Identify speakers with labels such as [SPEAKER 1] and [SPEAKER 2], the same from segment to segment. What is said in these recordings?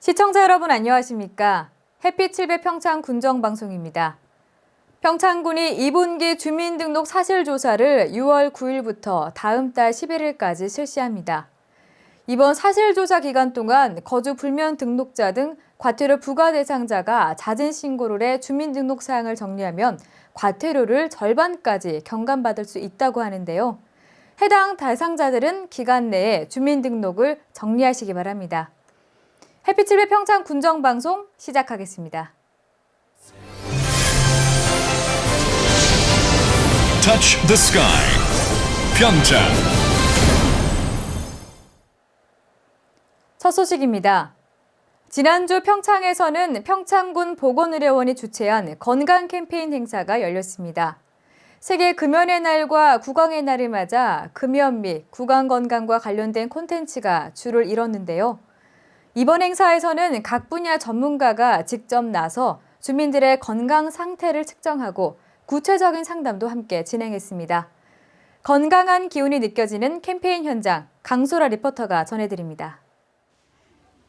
[SPEAKER 1] 시청자 여러분 안녕하십니까? 햇빛 7배 평창 군정방송입니다. 평창군이 2분기 주민등록 사실조사를 6월 9일부터 다음 달 11일까지 실시합니다. 이번 사실조사 기간 동안 거주 불면 등록자 등 과태료 부과 대상자가 잦은 신고를 해 주민등록 사항을 정리하면 과태료를 절반까지 경감받을 수 있다고 하는데요. 해당 대상자들은 기간 내에 주민등록을 정리하시기 바랍니다. 햇빛 7배 평창 군정방송 시작하겠습니다.
[SPEAKER 2] Touch the sky. 평창.
[SPEAKER 1] 첫 소식입니다. 지난주 평창에서는 평창군 보건의료원이 주최한 건강 캠페인 행사가 열렸습니다. 세계 금연의 날과 구강의 날을 맞아 금연 및 구강 건강과 관련된 콘텐츠가 주를 이뤘는데요. 이번 행사에서는 각 분야 전문가가 직접 나서 주민들의 건강 상태를 측정하고 구체적인 상담도 함께 진행했습니다. 건강한 기운이 느껴지는 캠페인 현장, 강소라 리포터가 전해드립니다.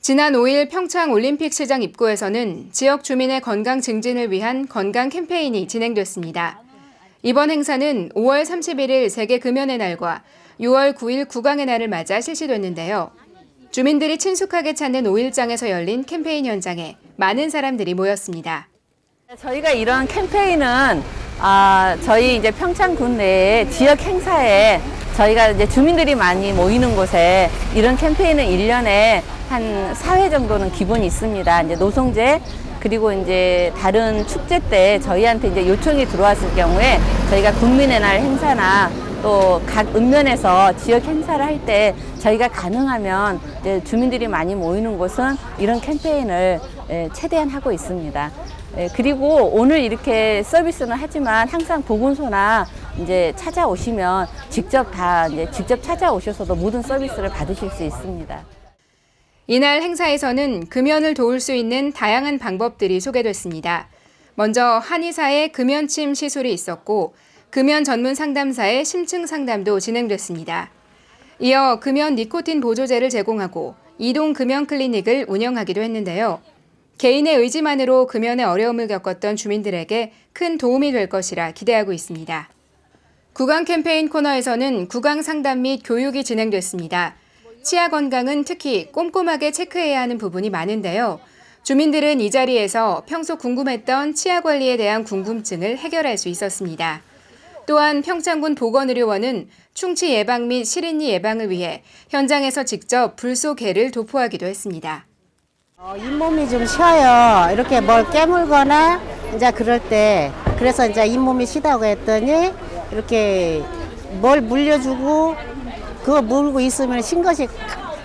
[SPEAKER 3] 지난 5일 평창 올림픽시장 입구에서는 지역 주민의 건강 증진을 위한 건강 캠페인이 진행됐습니다. 이번 행사는 5월 31일 세계 금연의 날과 6월 9일 구강의 날을 맞아 실시됐는데요. 주민들이 친숙하게 찾는 5일장에서 열린 캠페인 현장에 많은 사람들이 모였습니다.
[SPEAKER 4] 저희가 이런 캠페인은 저희 이제 평창군 내에 지역 행사에 저희가 이제 주민들이 많이 모이는 곳에 이런 캠페인은 1년에 한 4회 정도는 기본이 있습니다. 이제 노송제 그리고 이제 다른 축제 때 저희한테 이제 요청이 들어왔을 경우에 저희가 국민의 날 행사나 또 각 읍면에서 지역 행사를 할 때 저희가 가능하면 이제 주민들이 많이 모이는 곳은 이런 캠페인을 최대한 하고 있습니다. 그리고 오늘 이렇게 서비스는 하지만 항상 보건소나 이제 찾아오시면 직접 찾아오셔서도 모든 서비스를 받으실 수 있습니다.
[SPEAKER 3] 이날 행사에서는 금연을 도울 수 있는 다양한 방법들이 소개됐습니다. 먼저 한의사의 금연침 시술이 있었고 금연 전문 상담사의 심층 상담도 진행됐습니다. 이어 금연 니코틴 보조제를 제공하고 이동 금연 클리닉을 운영하기도 했는데요. 개인의 의지만으로 금연에 어려움을 겪었던 주민들에게 큰 도움이 될 것이라 기대하고 있습니다. 구강 캠페인 코너에서는 구강 상담 및 교육이 진행됐습니다. 치아 건강은 특히 꼼꼼하게 체크해야 하는 부분이 많은데요. 주민들은 이 자리에서 평소 궁금했던 치아 관리에 대한 궁금증을 해결할 수 있었습니다. 또한 평창군 보건의료원은 충치 예방 및 실인이 예방을 위해 현장에서 직접 불소개를 도포하기도 했습니다.
[SPEAKER 5] 잇몸이 좀 쉬어요. 이렇게 뭘 깨물거나 이제 그럴 때 그래서 이제 잇몸이 쉬다고 했더니 이렇게 뭘 물려주고 그거 물고 있으면 쉰 것이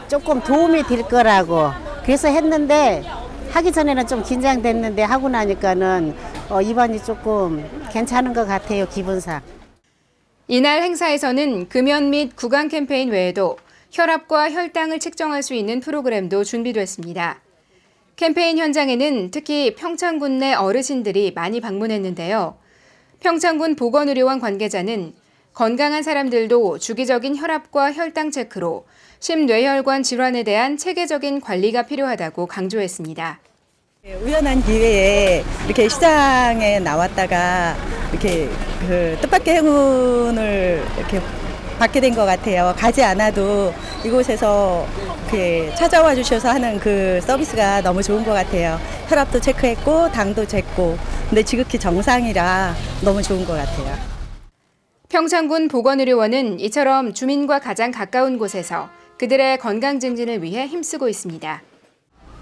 [SPEAKER 5] 조금 도움이 될 거라고 그래서 했는데 하기 전에는 좀 긴장됐는데 하고 나니까는 입안이 조금 괜찮은 것 같아요, 기분상.
[SPEAKER 3] 이날 행사에서는 금연 및 구강 캠페인 외에도 혈압과 혈당을 측정할 수 있는 프로그램도 준비됐습니다. 캠페인 현장에는 특히 평창군 내 어르신들이 많이 방문했는데요. 평창군 보건의료원 관계자는 건강한 사람들도 주기적인 혈압과 혈당 체크로 심뇌혈관 질환에 대한 체계적인 관리가 필요하다고 강조했습니다.
[SPEAKER 6] 우연한 기회에 이렇게 시장에 나왔다가 이렇게 뜻밖의 행운을 이렇게 받게 된 것 같아요. 가지 않아도 이곳에서 찾아와 주셔서 하는 그 서비스가 너무 좋은 것 같아요. 혈압도 체크했고 당도 쟀고 근데 지극히 정상이라 너무 좋은 것 같아요.
[SPEAKER 3] 평창군 보건의료원은 이처럼 주민과 가장 가까운 곳에서 그들의 건강 증진을 위해 힘쓰고 있습니다.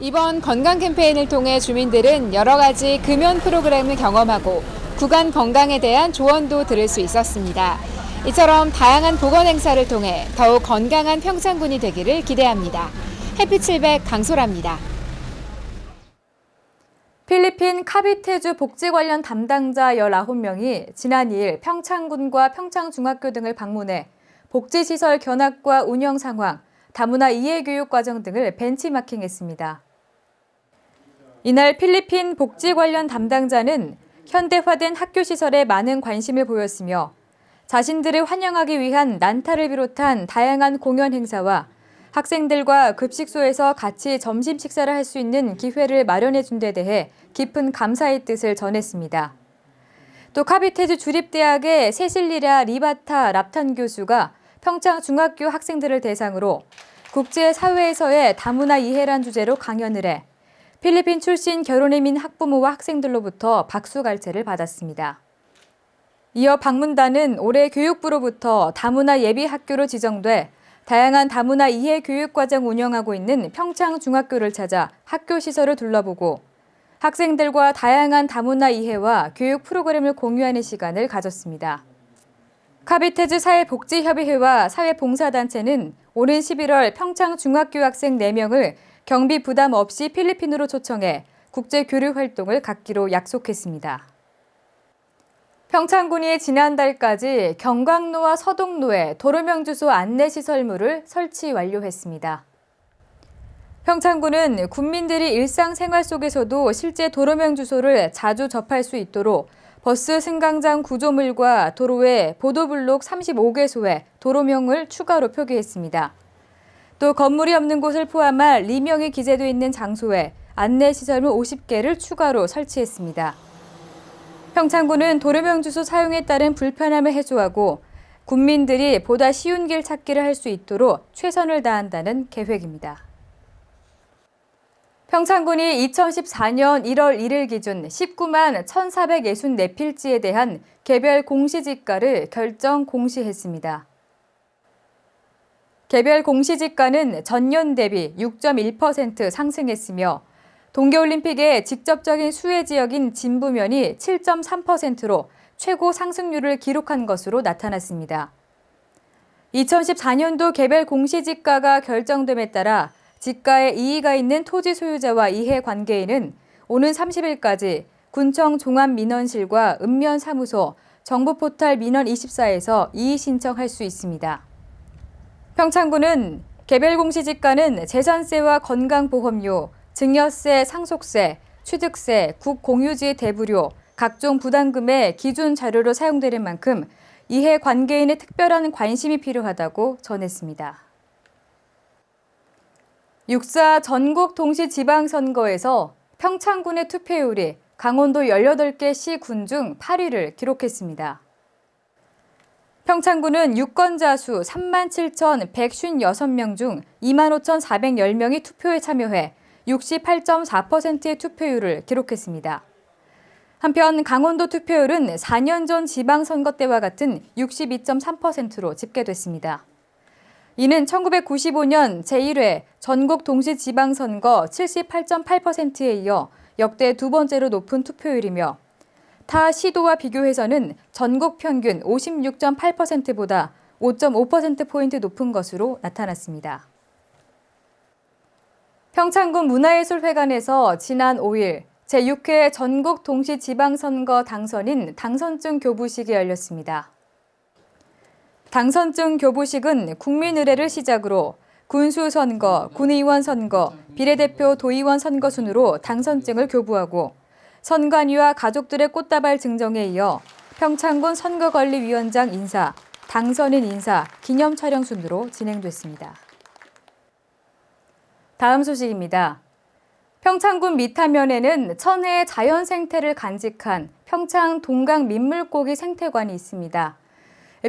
[SPEAKER 3] 이번 건강 캠페인을 통해 주민들은 여러 가지 금연 프로그램을 경험하고 구강 건강에 대한 조언도 들을 수 있었습니다. 이처럼 다양한 보건 행사를 통해 더욱 건강한 평창군이 되기를 기대합니다. 햇빛 700 강소라입니다.
[SPEAKER 1] 필리핀 카비테주 복지 관련 담당자 19명이 지난 2일 평창군과 평창중학교 등을 방문해 복지시설 견학과 운영 상황, 다문화 이해교육 과정 등을 벤치마킹했습니다. 이날 필리핀 복지 관련 담당자는 현대화된 학교 시설에 많은 관심을 보였으며 자신들을 환영하기 위한 난타를 비롯한 다양한 공연 행사와 학생들과 급식소에서 같이 점심 식사를 할 수 있는 기회를 마련해 준 데 대해 깊은 감사의 뜻을 전했습니다. 또 카비테즈 주립대학의 세실리라 리바타 랍탄 교수가 평창중학교 학생들을 대상으로 국제사회에서의 다문화 이해란 주제로 강연을 해 필리핀 출신 결혼이민 학부모와 학생들로부터 박수갈채를 받았습니다. 이어 방문단은 올해 교육부로부터 다문화 예비 학교로 지정돼 다양한 다문화 이해 교육과정 운영하고 있는 평창중학교를 찾아 학교 시설을 둘러보고 학생들과 다양한 다문화 이해와 교육 프로그램을 공유하는 시간을 가졌습니다. 카비테즈 사회복지협의회와 사회봉사단체는 오는 11월 평창중학교 학생 4명을 경비 부담 없이 필리핀으로 초청해 국제교류 활동을 갖기로 약속했습니다. 평창군이 지난달까지 경광로와 서동로에 도로명주소 안내시설물을 설치 완료했습니다. 평창군은 국민들이 일상생활 속에서도 실제 도로명주소를 자주 접할 수 있도록 버스 승강장 구조물과 도로에 보도블록 35개소에 도로명을 추가로 표기했습니다. 또 건물이 없는 곳을 포함한 리명이 기재되어 있는 장소에 안내시설물 50개를 추가로 설치했습니다. 평창군은 도로명 주소 사용에 따른 불편함을 해소하고 국민들이 보다 쉬운 길 찾기를 할 수 있도록 최선을 다한다는 계획입니다. 평창군이 2014년 1월 1일 기준 19만 1,464필지에 대한 개별 공시지가를 결정 공시했습니다. 개별 공시지가는 전년 대비 6.1% 상승했으며 동계올림픽의 직접적인 수혜 지역인 진부면이 7.3%로 최고 상승률을 기록한 것으로 나타났습니다. 2014년도 개별 공시지가가 결정됨에 따라 지가에 이의가 있는 토지 소유자와 이해관계인은 오는 30일까지 군청 종합민원실과 읍면사무소, 정부포탈 민원24에서 이의 신청할 수 있습니다. 평창군은 개별 공시지가는 재산세와 건강보험료, 증여세, 상속세, 취득세, 국공유지 대부료, 각종 부담금의 기준 자료로 사용되는 만큼 이해관계인의 특별한 관심이 필요하다고 전했습니다. 6.4 전국 동시 지방선거에서 평창군의 투표율이 강원도 18개 시, 군 중 8위를 기록했습니다. 평창군은 유권자 수 37,156명 중 25,410명이 투표에 참여해 68.4%의 투표율을 기록했습니다. 한편 강원도 투표율은 4년 전 지방선거 때와 같은 62.3%로 집계됐습니다. 이는 1995년 제1회 전국 동시지방선거 78.8%에 이어 역대 두 번째로 높은 투표율이며 타 시도와 비교해서는 전국 평균 56.8%보다 5.5%포인트 높은 것으로 나타났습니다. 평창군 문화예술회관에서 지난 5일 제6회 전국 동시지방선거 당선인 당선증 교부식이 열렸습니다. 당선증 교부식은 국민의례를 시작으로 군수선거, 군의원 선거, 비례대표 도의원 선거 순으로 당선증을 교부하고 선관위와 가족들의 꽃다발 증정에 이어 평창군 선거관리위원장 인사, 당선인 인사, 기념 촬영 순으로 진행됐습니다. 다음 소식입니다. 평창군 미타면에는 천혜의 자연 생태를 간직한 평창 동강 민물고기 생태관이 있습니다.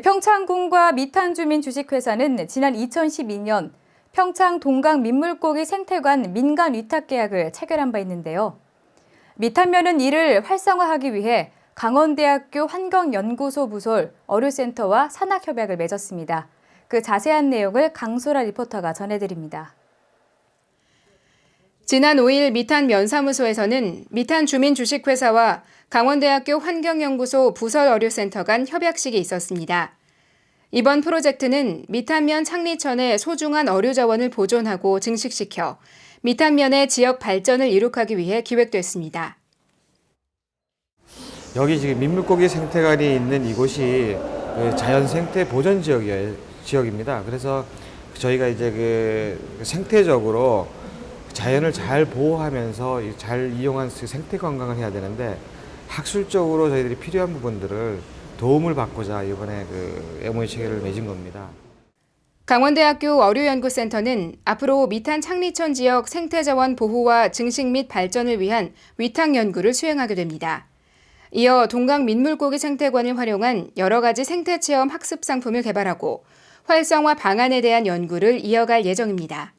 [SPEAKER 1] 평창군과 미탄 주민 주식회사는 지난 2012년 평창 동강 민물고기 생태관 민간 위탁 계약을 체결한 바 있는데요. 미탄면은 이를 활성화하기 위해 강원대학교 환경연구소 부설 어류센터와 산학협약을 맺었습니다. 그 자세한 내용을 강소라 리포터가 전해드립니다.
[SPEAKER 3] 지난 5일 미탄 면사무소에서는 미탄 주민 주식회사와 강원대학교 환경연구소 부설어류센터 간 협약식이 있었습니다. 이번 프로젝트는 미탄면 창리천의 소중한 어류 자원을 보존하고 증식시켜 미탄면의 지역 발전을 이룩하기 위해 기획됐습니다.
[SPEAKER 7] 여기 지금 민물고기 생태관이 있는 이곳이 자연 생태 보존 지역입니다. 그래서 저희가 이제 그 생태적으로 자연을 잘 보호하면서 잘 이용한 생태 관광을 해야 되는데 학술적으로 저희들이 필요한 부분들을 도움을 받고자 이번에 그 MOU 체결을 맺은 겁니다.
[SPEAKER 3] 강원대학교 어류연구센터는 앞으로 미탄 창리천 지역 생태자원 보호와 증식 및 발전을 위한 위탁 연구를 수행하게 됩니다. 이어 동강 민물고기 생태관을 활용한 여러 가지 생태체험 학습 상품을 개발하고 활성화 방안에 대한 연구를 이어갈 예정입니다.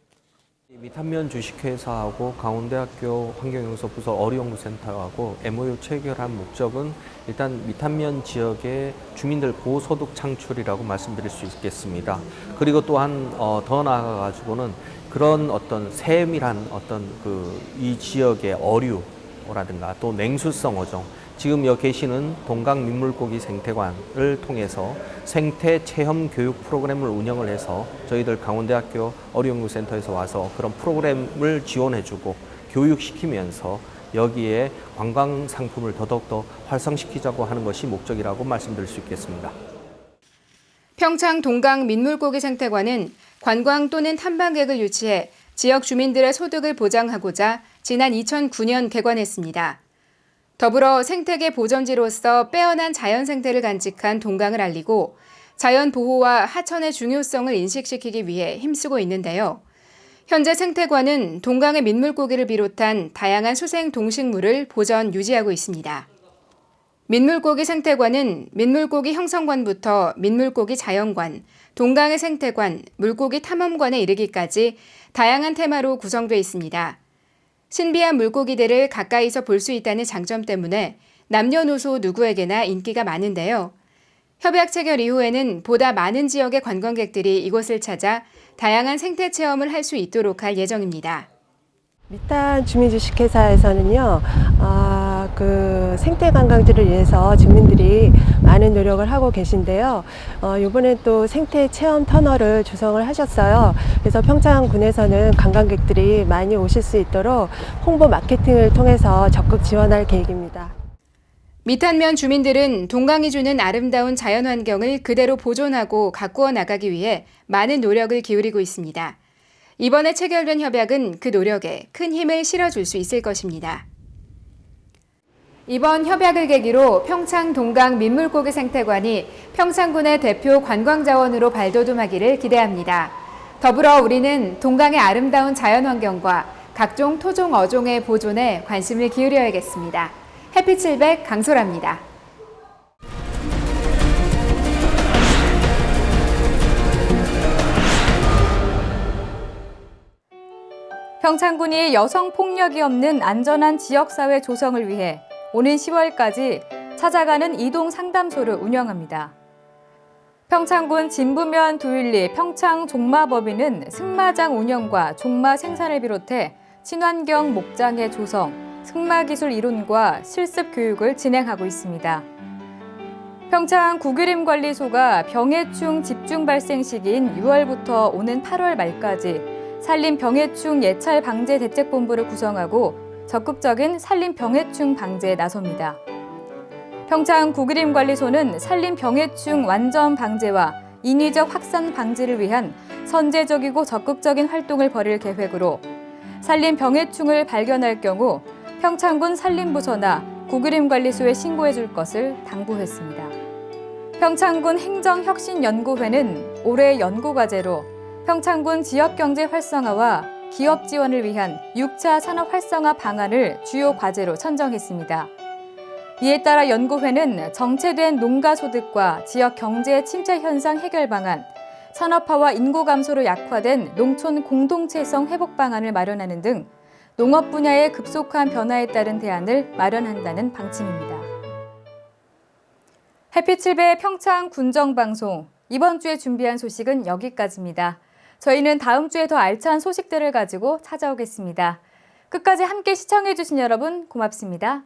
[SPEAKER 8] 미탄면 주식회사하고 강원대학교 환경연구소 어류연구센터하고 MOU 체결한 목적은 일단 미탄면 지역의 주민들 고소득 창출이라고 말씀드릴 수 있겠습니다. 그리고 또한 더 나아가 가지고는 그런 어떤 세밀한 어떤 이 지역의 어류라든가 또 냉수성 어종, 지금 여기 계시는 동강 민물고기 생태관을 통해서 생태 체험 교육 프로그램을 운영을 해서 저희들 강원대학교 어류연구센터에서 와서 그런 프로그램을 지원해주고 교육시키면서 여기에 관광 상품을 더더욱더 활성시키자고 하는 것이 목적이라고 말씀드릴 수 있겠습니다.
[SPEAKER 3] 평창 동강 민물고기 생태관은 관광 또는 탐방객을 유치해 지역 주민들의 소득을 보장하고자 지난 2009년 개관했습니다. 더불어 생태계 보전지로서 빼어난 자연 생태를 간직한 동강을 알리고 자연 보호와 하천의 중요성을 인식시키기 위해 힘쓰고 있는데요. 현재 생태관은 동강의 민물고기를 비롯한 다양한 수생 동식물을 보전 유지하고 있습니다. 민물고기 생태관은 민물고기 형성관부터 민물고기 자연관, 동강의 생태관, 물고기 탐험관에 이르기까지 다양한 테마로 구성되어 있습니다. 신비한 물고기들을 가까이서 볼 수 있다는 장점 때문에 남녀노소 누구에게나 인기가 많은데요. 협약 체결 이후에는 보다 많은 지역의 관광객들이 이곳을 찾아 다양한 생태 체험을 할 수 있도록 할 예정입니다.
[SPEAKER 9] 미탄 주민주식회사에서는요, 그 생태 관광지를 위해서 주민들이 많은 노력을 하고 계신데요. 이번에 또 생태 체험 터널을 조성을 하셨어요. 그래서 평창군에서는 관광객들이 많이 오실 수 있도록 홍보 마케팅을 통해서 적극 지원할 계획입니다.
[SPEAKER 3] 미탄면 주민들은 동강이 주는 아름다운 자연환경을 그대로 보존하고 가꾸어 나가기 위해 많은 노력을 기울이고 있습니다. 이번에 체결된 협약은 그 노력에 큰 힘을 실어줄 수 있을 것입니다. 이번 협약을 계기로 평창 동강 민물고기 생태관이 평창군의 대표 관광자원으로 발돋움하기를 기대합니다. 더불어 우리는 동강의 아름다운 자연환경과 각종 토종 어종의 보존에 관심을 기울여야겠습니다. 해피700 강소라입니다.
[SPEAKER 1] 평창군이 여성 폭력이 없는 안전한 지역사회 조성을 위해 오는 10월까지 찾아가는 이동 상담소를 운영합니다. 평창군 진부면 두일리 평창 종마법인은 승마장 운영과 종마 생산을 비롯해 친환경 목장의 조성, 승마기술 이론과 실습 교육을 진행하고 있습니다. 평창 구기림관리소가 병해충 집중 발생 시기인 6월부터 오는 8월 말까지 산림 병해충 예찰 방제 대책본부를 구성하고 적극적인 산림 병해충 방제에 나섭니다. 평창 구기림관리소는 산림 병해충 완전 방제와 인위적 확산 방지를 위한 선제적이고 적극적인 활동을 벌일 계획으로 산림 병해충을 발견할 경우 평창군 산림부서나 구기림관리소에 신고해 줄 것을 당부했습니다. 평창군 행정혁신연구회는 올해 연구과제로 평창군 지역경제 활성화와 기업 지원을 위한 6차 산업 활성화 방안을 주요 과제로 선정했습니다. 이에 따라 연구회는 정체된 농가 소득과 지역 경제 침체 현상 해결 방안, 산업화와 인구 감소로 약화된 농촌 공동체성 회복 방안을 마련하는 등 농업 분야의 급속한 변화에 따른 대안을 마련한다는 방침입니다. 해피700 평창 군정방송, 이번 주에 준비한 소식은 여기까지입니다. 저희는 다음 주에 더 알찬 소식들을 가지고 찾아오겠습니다. 끝까지 함께 시청해주신 여러분 고맙습니다.